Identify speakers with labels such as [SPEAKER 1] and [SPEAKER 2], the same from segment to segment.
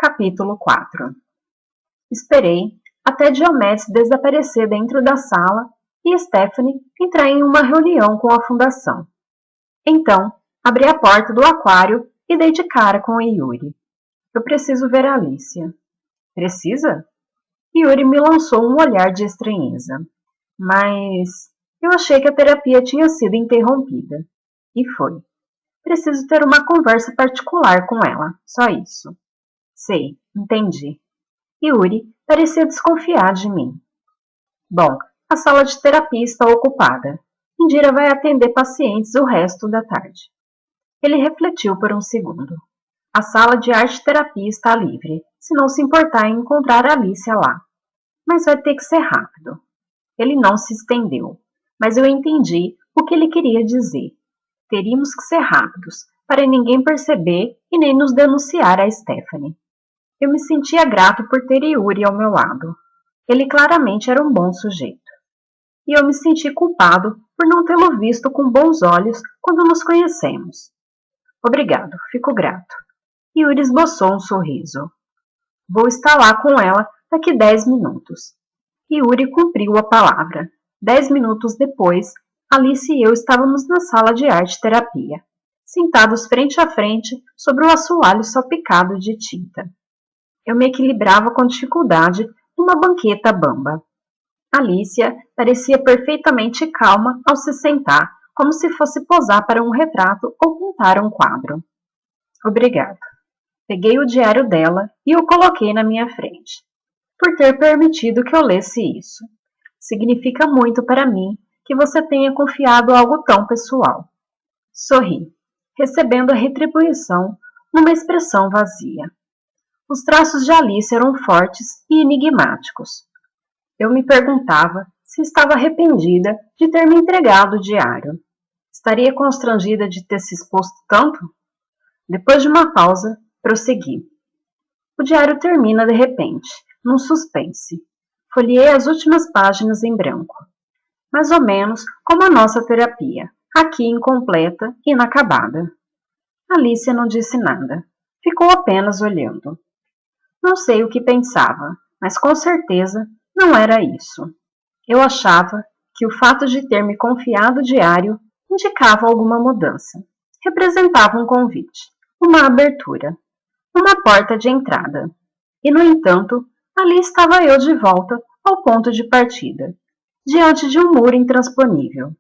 [SPEAKER 1] Capítulo 4. Esperei até Diomedes desaparecer dentro da sala e Stephanie entrar em uma reunião com a fundação. Então, abri a porta do aquário e dei de cara com Yuri. Eu preciso ver a Alicia. Precisa? Yuri me lançou um olhar de estranheza. Mas eu achei que a terapia tinha sido interrompida. E foi. Preciso ter uma conversa particular com ela, só isso. Sei, entendi. Yuri parecia desconfiar de mim. Bom, a sala de terapia está ocupada. Indira vai atender pacientes o resto da tarde. Ele refletiu por um segundo. A sala de arte-terapia está livre, se não se importar em encontrar Alicia lá. Mas vai ter que ser rápido. Ele não se estendeu, mas eu entendi o que ele queria dizer. Teríamos que ser rápidos, para ninguém perceber e nem nos denunciar a Stephanie. Eu me sentia grato por ter Yuri ao meu lado. Ele claramente era um bom sujeito. E eu me senti culpado por não tê-lo visto com bons olhos quando nos conhecemos. Obrigado, fico grato. Yuri esboçou um sorriso. Vou estar lá com ela daqui 10 minutos. Yuri cumpriu a palavra. 10 minutos depois, Alice e eu estávamos na sala de arte-terapia, sentados frente a frente sobre o assoalho salpicado de tinta. Eu me equilibrava com dificuldade numa banqueta bamba. Alicia parecia perfeitamente calma ao se sentar, como se fosse posar para um retrato ou pintar um quadro. Obrigado. Peguei o diário dela e o coloquei na minha frente. Por ter permitido que eu lesse isso. Significa muito para mim que você tenha confiado algo tão pessoal. Sorri, recebendo a retribuição numa expressão vazia. Os traços de Alice eram fortes e enigmáticos. Eu me perguntava se estava arrependida de ter me entregado o diário. Estaria constrangida de ter se exposto tanto? Depois de uma pausa, prossegui. O diário termina de repente, num suspense. Folheei as últimas páginas em branco. Mais ou menos como a nossa terapia, aqui incompleta e inacabada. Alicia não disse nada. Ficou apenas olhando. Não sei o que pensava, mas com certeza não era isso. Eu achava que o fato de ter me confiado o diário indicava alguma mudança. Representava um convite, uma abertura, uma porta de entrada. E, no entanto, ali estava eu de volta ao ponto de partida, diante de um muro intransponível.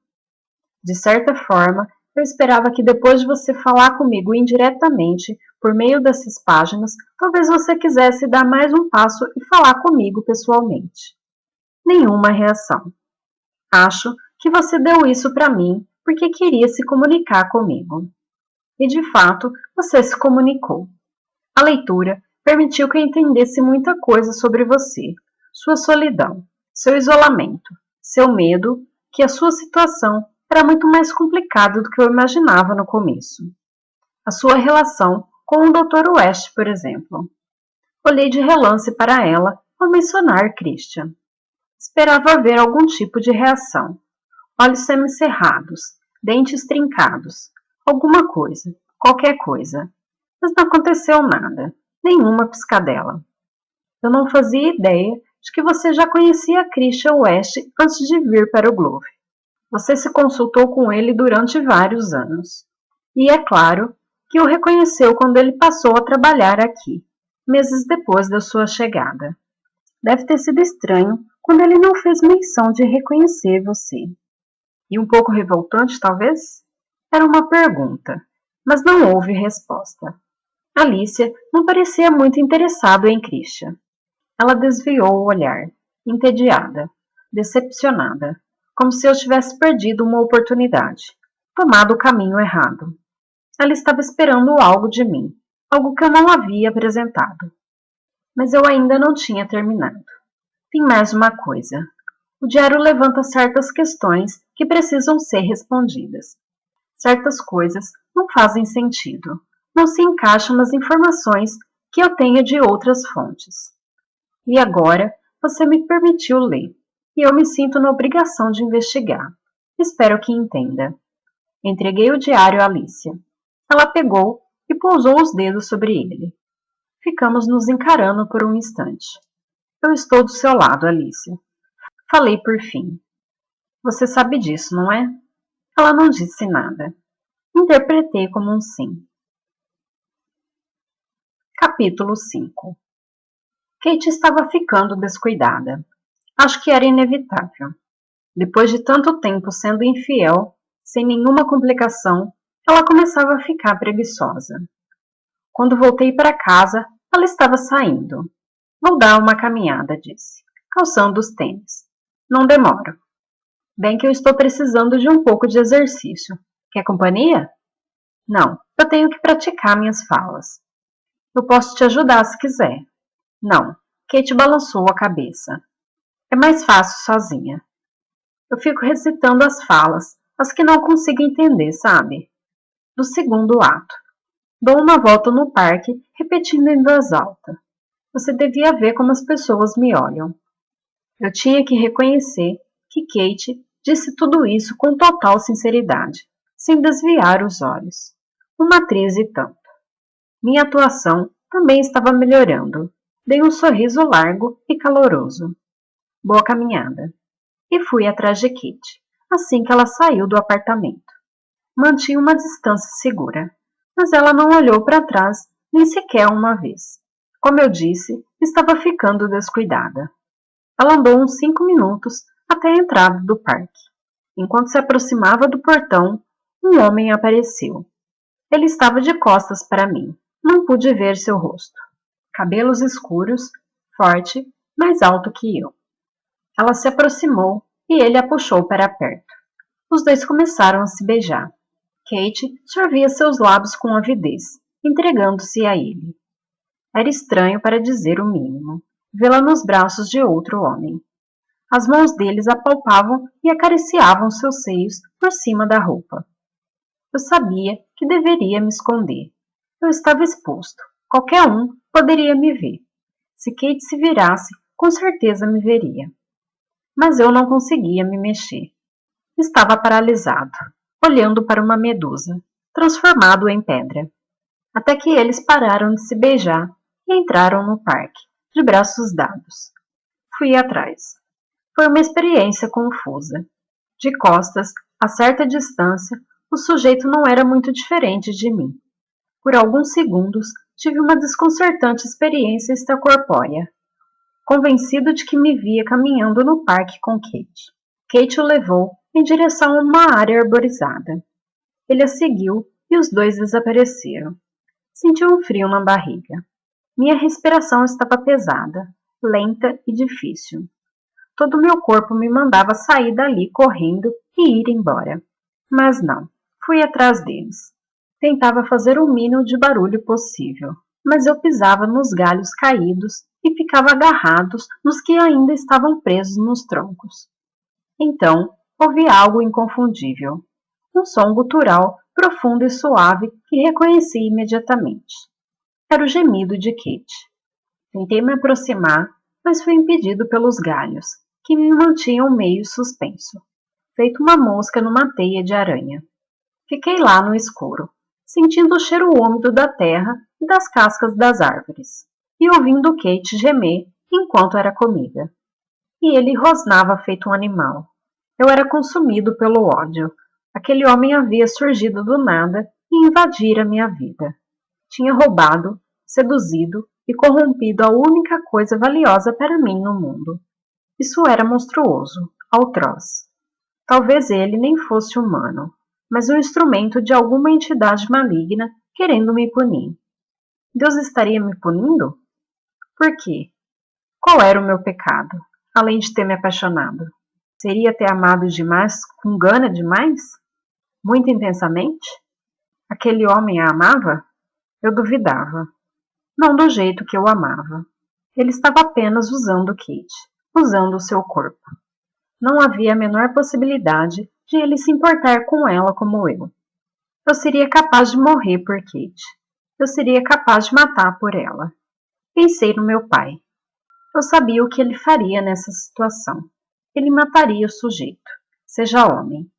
[SPEAKER 1] De certa forma, eu esperava que depois de você falar comigo indiretamente, por meio dessas páginas, talvez você quisesse dar mais um passo e falar comigo pessoalmente. Nenhuma reação. Acho que você deu isso para mim porque queria se comunicar comigo. E, de fato, você se comunicou. A leitura permitiu que eu entendesse muita coisa sobre você, sua solidão, seu isolamento, seu medo, que a sua situação era muito mais complicada do que eu imaginava no começo. A sua relação com o Dr. West, por exemplo. Olhei de relance para ela ao mencionar Christian. Esperava ver algum tipo de reação. Olhos semicerrados, dentes trincados, alguma coisa, qualquer coisa. Mas não aconteceu nada, nenhuma piscadela. Eu não fazia ideia de que você já conhecia Christian West antes de vir para o Globe. Você se consultou com ele durante vários anos. E é claro que o reconheceu quando ele passou a trabalhar aqui, meses depois da sua chegada. Deve ter sido estranho quando ele não fez menção de reconhecer você. E um pouco revoltante, talvez? Era uma pergunta, mas não houve resposta. Alicia não parecia muito interessada em Christian. Ela desviou o olhar, entediada, decepcionada, como se eu tivesse perdido uma oportunidade, tomado o caminho errado. Ela estava esperando algo de mim, algo que eu não havia apresentado. Mas eu ainda não tinha terminado. Tem mais uma coisa. O diário levanta certas questões que precisam ser respondidas. Certas coisas não fazem sentido, não se encaixam nas informações que eu tenho de outras fontes. E agora você me permitiu ler, e eu me sinto na obrigação de investigar. Espero que entenda. Entreguei o diário a Alicia. Ela pegou e pousou os dedos sobre ele. Ficamos nos encarando por um instante. Eu estou do seu lado, Alicia. Falei por fim. Você sabe disso, não é? Ela não disse nada. Interpretei como um sim. Capítulo 5. Kate estava ficando descuidada. Acho que era inevitável. Depois de tanto tempo sendo infiel, sem nenhuma complicação, ela começava a ficar preguiçosa. Quando voltei para casa, ela estava saindo. Vou dar uma caminhada, disse, calçando os tênis. Não demoro. Bem que eu estou precisando de um pouco de exercício. Quer companhia? Não, eu tenho que praticar minhas falas. Eu posso te ajudar se quiser. Não, Kate balançou a cabeça. É mais fácil sozinha. Eu fico recitando as falas, as que não consigo entender, sabe? Do segundo ato. Dou uma volta no parque, repetindo em voz alta. Você devia ver como as pessoas me olham. Eu tinha que reconhecer que Kate disse tudo isso com total sinceridade, sem desviar os olhos. Uma atriz e tanto. Minha atuação também estava melhorando. Dei um sorriso largo e caloroso. Boa caminhada. E fui atrás de Kate, assim que ela saiu do apartamento. Mantinha uma distância segura, mas ela não olhou para trás nem sequer uma vez. Como eu disse, estava ficando descuidada. Ela andou uns 5 minutos até a entrada do parque. Enquanto se aproximava do portão, um homem apareceu. Ele estava de costas para mim. Não pude ver seu rosto. Cabelos escuros, forte, mais alto que eu. Ela se aproximou e ele a puxou para perto. Os dois começaram a se beijar. Kate sorvia seus lábios com avidez, entregando-se a ele. Era estranho, para dizer o mínimo, vê-la nos braços de outro homem. As mãos deles apalpavam e acariciavam seus seios por cima da roupa. Eu sabia que deveria me esconder. Eu estava exposto. Qualquer um poderia me ver. Se Kate se virasse, com certeza me veria. Mas eu não conseguia me mexer. Estava paralisado, olhando para uma medusa, transformado em pedra. Até que eles pararam de se beijar e entraram no parque, de braços dados. Fui atrás. Foi uma experiência confusa. De costas, a certa distância, o sujeito não era muito diferente de mim. Por alguns segundos, tive uma desconcertante experiência extracorpórea, convencido de que me via caminhando no parque com Kate. Kate o levou em direção a uma área arborizada. Ele a seguiu e os dois desapareceram. Senti um frio na barriga. Minha respiração estava pesada, lenta e difícil. Todo o meu corpo me mandava sair dali correndo e ir embora. Mas não, fui atrás deles. Tentava fazer o mínimo de barulho possível, mas eu pisava nos galhos caídos e ficava agarrado nos que ainda estavam presos nos troncos. Então, ouvi algo inconfundível. Um som gutural, profundo e suave que reconheci imediatamente. Era o gemido de Kate. Tentei me aproximar, mas fui impedido pelos galhos, que me mantinham meio suspenso, feito uma mosca numa teia de aranha. Fiquei lá no escuro, sentindo o cheiro úmido da terra e das cascas das árvores, e ouvindo Kate gemer enquanto era comida. E ele rosnava feito um animal. Eu era consumido pelo ódio. Aquele homem havia surgido do nada e invadira minha vida. Tinha roubado, seduzido e corrompido a única coisa valiosa para mim no mundo. Isso era monstruoso, atroz. Talvez ele nem fosse humano, mas um instrumento de alguma entidade maligna querendo me punir. Deus estaria me punindo? Por quê? Qual era o meu pecado, além de ter me apaixonado? Seria ter amado demais, com gana demais? Muito intensamente? Aquele homem a amava? Eu duvidava. Não do jeito que eu amava. Ele estava apenas usando Kate, usando o seu corpo. Não havia a menor possibilidade de ele se importar com ela como eu. Eu seria capaz de morrer por Kate. Eu seria capaz de matar por ela. Pensei no meu pai. Eu sabia o que ele faria nessa situação. Ele mataria o sujeito, seja homem.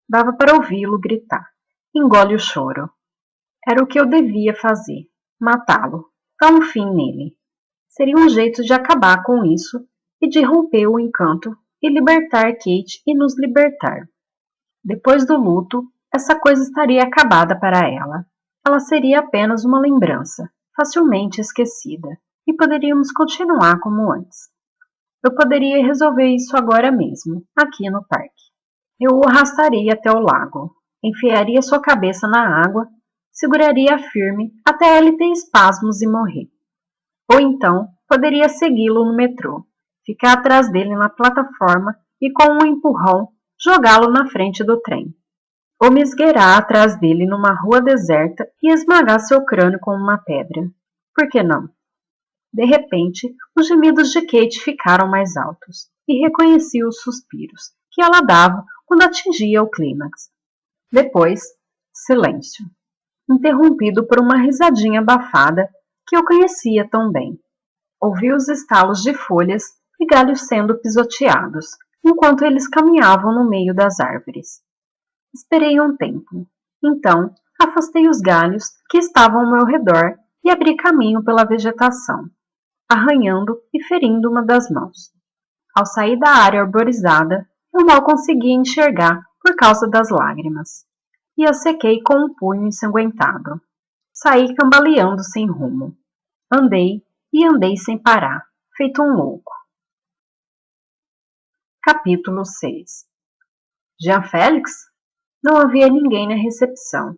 [SPEAKER 1] Dava para ouvi-lo gritar. Engole o choro. Era o que eu devia fazer, matá-lo. Dá um fim nele. Seria um jeito de acabar com isso e de romper o encanto e libertar Kate e nos libertar. Depois do luto, essa coisa estaria acabada para ela. Ela seria apenas uma lembrança, facilmente esquecida, e poderíamos continuar como antes. Eu poderia resolver isso agora mesmo, aqui no parque. Eu o arrastaria até o lago, enfiaria sua cabeça na água, seguraria firme até ele ter espasmos e morrer. Ou então, poderia segui-lo no metrô, ficar atrás dele na plataforma e com um empurrão jogá-lo na frente do trem. Ou me esgueirar atrás dele numa rua deserta e esmagar seu crânio com uma pedra. Por que não? De repente, os gemidos de Kate ficaram mais altos e reconheci os suspiros que ela dava quando atingia o clímax. Depois, silêncio, interrompido por uma risadinha abafada que eu conhecia tão bem. Ouvi os estalos de folhas e galhos sendo pisoteados, enquanto eles caminhavam no meio das árvores. Esperei um tempo. Então, afastei os galhos que estavam ao meu redor e abri caminho pela vegetação, arranhando e ferindo uma das mãos. Ao sair da área arborizada, eu mal conseguia enxergar por causa das lágrimas, e a sequei com um punho ensanguentado. Saí cambaleando sem rumo. Andei e andei sem parar, feito um louco. Capítulo 6. Jean Félix? Não havia ninguém na recepção,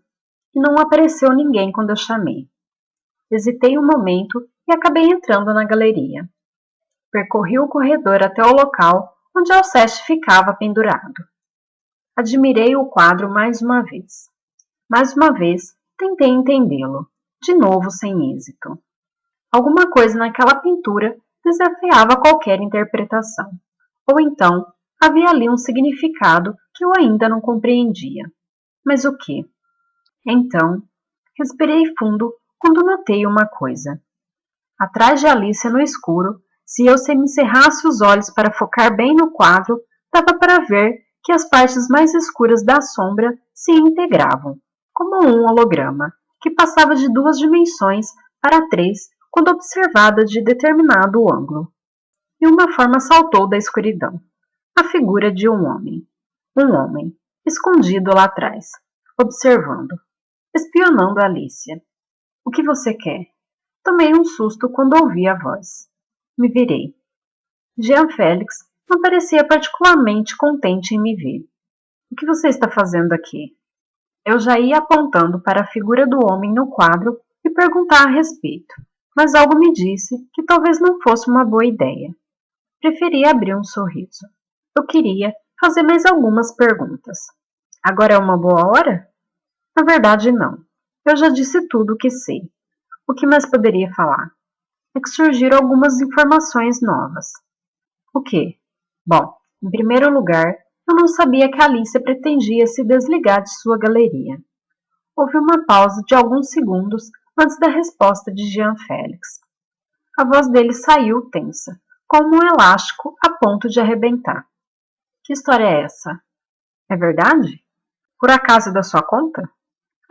[SPEAKER 1] e não apareceu ninguém quando eu chamei. Hesitei um momento e acabei entrando na galeria. Percorri o corredor até o local onde Alceste ficava pendurado. Admirei o quadro mais uma vez. Mais uma vez, tentei entendê-lo, de novo sem êxito. Alguma coisa naquela pintura desafiava qualquer interpretação. Ou então, havia ali um significado que eu ainda não compreendia. Mas o quê? Então, respirei fundo quando notei uma coisa. Atrás de Alicia no escuro, se eu semicerrasse os olhos para focar bem no quadro, dava para ver que as partes mais escuras da sombra se integravam, como um holograma, que passava de 2 dimensões para 3 quando observada de determinado ângulo. E uma forma saltou da escuridão. A figura de um homem. Um homem, escondido lá atrás, observando, espionando Alicia. O que você quer? Tomei um susto quando ouvi a voz. Me virei. Jean Félix não parecia particularmente contente em me ver. O que você está fazendo aqui? Eu já ia apontando para a figura do homem no quadro e perguntar a respeito, mas algo me disse que talvez não fosse uma boa ideia. Preferi abrir um sorriso. Eu queria fazer mais algumas perguntas. Agora é uma boa hora? Na verdade, não. Eu já disse tudo o que sei. O que mais poderia falar? É que surgiram algumas informações novas. O quê? Bom, em primeiro lugar, eu não sabia que Alicia pretendia se desligar de sua galeria. Houve uma pausa de alguns segundos antes da resposta de Jean Félix. A voz dele saiu tensa, como um elástico a ponto de arrebentar. Que história é essa? É verdade? Por acaso é da sua conta?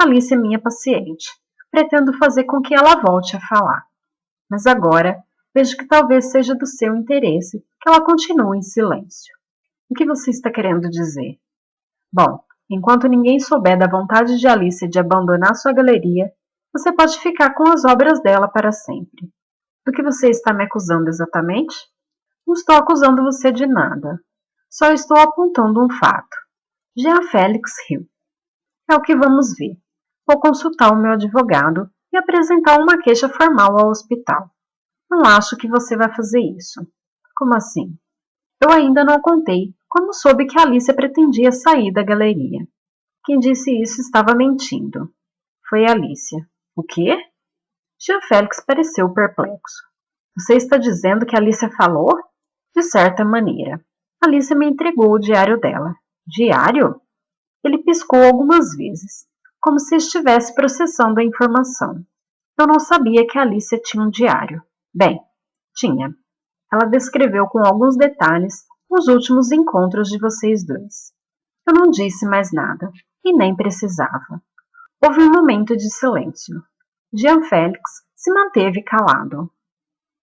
[SPEAKER 1] Alicia é minha paciente. Pretendo fazer com que ela volte a falar. Mas agora vejo que talvez seja do seu interesse que ela continue em silêncio. O que você está querendo dizer? Bom, enquanto ninguém souber da vontade de Alicia de abandonar sua galeria, você pode ficar com as obras dela para sempre. Do que você está me acusando exatamente? Não estou acusando você de nada. Só estou apontando um fato. Jean Félix riu. É o que vamos ver. Vou consultar o meu advogado e apresentar uma queixa formal ao hospital. Não acho que você vai fazer isso. Como assim? Eu ainda não contei como soube que Alicia pretendia sair da galeria. Quem disse isso estava mentindo. Foi Alicia. O quê? Jean Félix pareceu perplexo. Você está dizendo que Alicia falou? De certa maneira. Alicia me entregou o diário dela. Diário? Ele piscou algumas vezes, como se estivesse processando a informação. Eu não sabia que Alicia tinha um diário. Bem, tinha. Ela descreveu com alguns detalhes os últimos encontros de vocês dois. Eu não disse mais nada, e nem precisava. Houve um momento de silêncio. Jean Félix se manteve calado.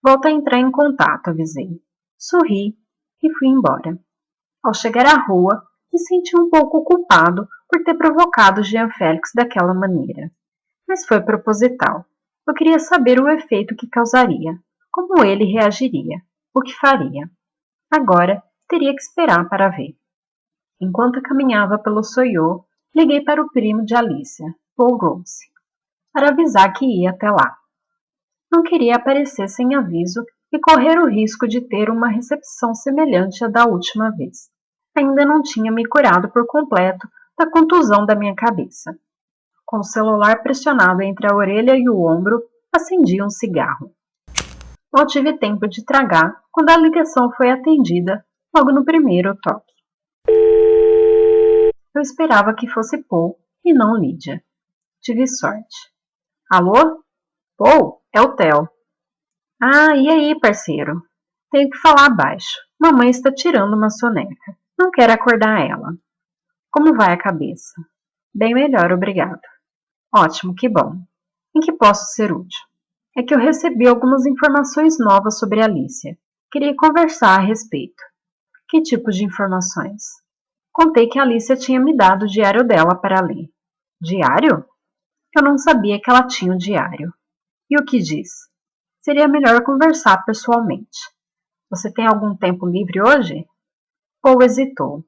[SPEAKER 1] Volto a entrar em contato, avisei. Sorri e fui embora. Ao chegar à rua, me senti um pouco culpado por ter provocado Jean Félix daquela maneira. Mas foi proposital. Eu queria saber o efeito que causaria, como ele reagiria, o que faria. Agora, teria que esperar para ver. Enquanto caminhava pelo Soiô, liguei para o primo de Alicia, Paul Rose, para avisar que ia até lá. Não queria aparecer sem aviso e correr o risco de ter uma recepção semelhante à da última vez. Ainda não tinha me curado por completo da contusão da minha cabeça. Com o celular pressionado entre a orelha e o ombro, acendi um cigarro. Não tive tempo de tragar quando a ligação foi atendida logo no primeiro toque. Eu esperava que fosse Paul e não Lídia. Tive sorte. Alô? Paul, é o Theo. Ah, e aí, parceiro? Tenho que falar baixo. Mamãe está tirando uma soneca. Não quero acordar ela. Como vai a cabeça? Bem melhor, obrigado. Ótimo, que bom. Em que posso ser útil? É que eu recebi algumas informações novas sobre Alicia. Queria conversar a respeito. Que tipo de informações? Contei que a Alicia tinha me dado o diário dela para ler. Diário? Eu não sabia que ela tinha um diário. E o que diz? Seria melhor conversar pessoalmente. Você tem algum tempo livre hoje? Paul hesitou.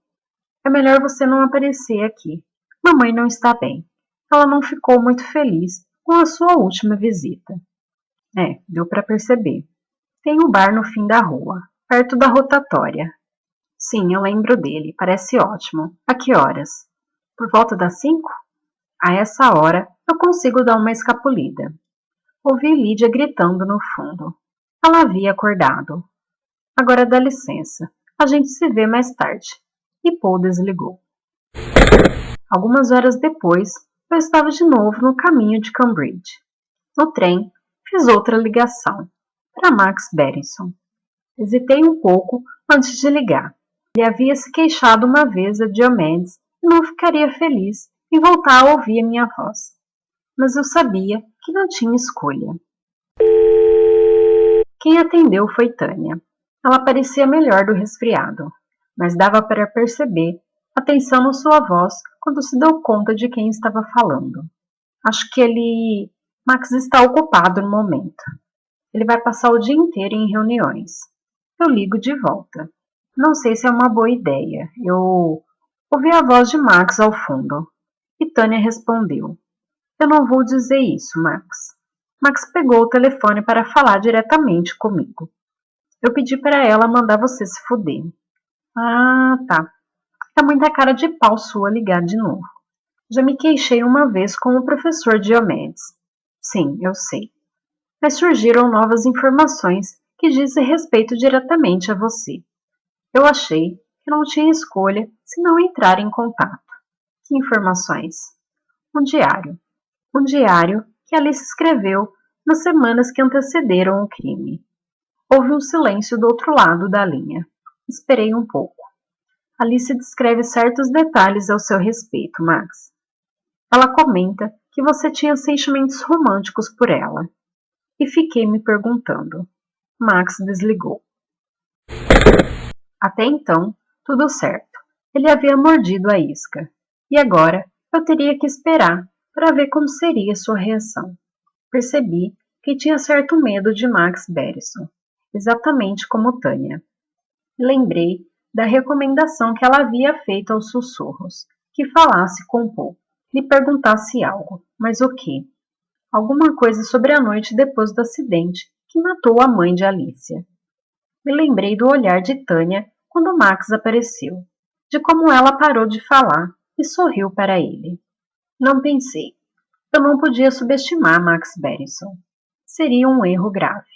[SPEAKER 1] É melhor você não aparecer aqui. Mamãe não está bem. Ela não ficou muito feliz com a sua última visita. Deu para perceber. Tem um bar no fim da rua, perto da rotatória. Sim, eu lembro dele. Parece ótimo. A que horas? Por volta das 5? A essa hora, eu consigo dar uma escapulida. Ouvi Lídia gritando no fundo. Ela havia acordado. Agora dá licença. A gente se vê mais tarde. E Paul desligou. Algumas horas depois, eu estava de novo no caminho de Cambridge. No trem, fiz outra ligação. Para Max Berenson. Hesitei um pouco antes de ligar. Ele havia se queixado uma vez a Diomedes e não ficaria feliz em voltar a ouvir a minha voz. Mas eu sabia que não tinha escolha. Quem atendeu foi Tânia. Ela parecia melhor do resfriado, mas dava para perceber a tensão na sua voz quando se deu conta de quem estava falando. Acho que Max está ocupado no momento. Ele vai passar o dia inteiro em reuniões. Eu ligo de volta. Não sei se é uma boa ideia. Eu ouvi a voz de Max ao fundo. E Tânia respondeu. Eu não vou dizer isso, Max. Max pegou o telefone para falar diretamente comigo. Eu pedi para ela mandar você se fuder. Ah, tá. É muita cara de pau sua ligar de novo. Já me queixei uma vez com o professor Diomedes. Sim, eu sei. Mas surgiram novas informações que dizem respeito diretamente a você. Eu achei que não tinha escolha se não entrar em contato. Que informações? Um diário. Um diário que Alice escreveu nas semanas que antecederam o crime. Houve um silêncio do outro lado da linha. Esperei um pouco. Alice descreve certos detalhes ao seu respeito, Max. Ela comenta que você tinha sentimentos românticos por ela. E fiquei me perguntando. Max desligou. Até então, tudo certo. Ele havia mordido a isca. E agora, eu teria que esperar para ver como seria sua reação. Percebi que tinha certo medo de Max Berenson, exatamente como Tânia. Lembrei da recomendação que ela havia feito aos sussurros, que falasse com Paul, lhe perguntasse algo, mas o quê? Alguma coisa sobre a noite depois do acidente que matou a mãe de Alicia. Me lembrei do olhar de Tânia quando Max apareceu, de como ela parou de falar e sorriu para ele. Não pensei. Eu não podia subestimar Max Berenson. Seria um erro grave.